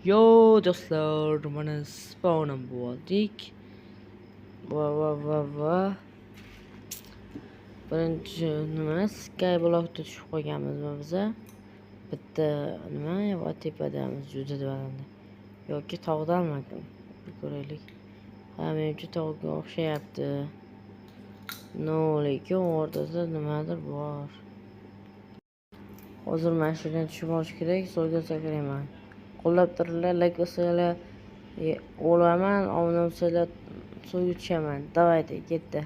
Yo do'stlar, mana spawnam bo'ldik. Va. Birinchi nima Skyblockda tushib qolganmizmi biza? Bitta nima va tepadamiz juda baland. Yoki tog'danmi? Ko'raylik. Ha, menimcha tog'ga o'xshayapti. Lekin o'rtada nimadir bor. Hozir mashinadan tushib olish kerak, so'lga sakrayman. Qo'llab turinglar, like bosinglar. O'laman, obuna bo'lsanglar suvga tushaman. Давайте, ketdi.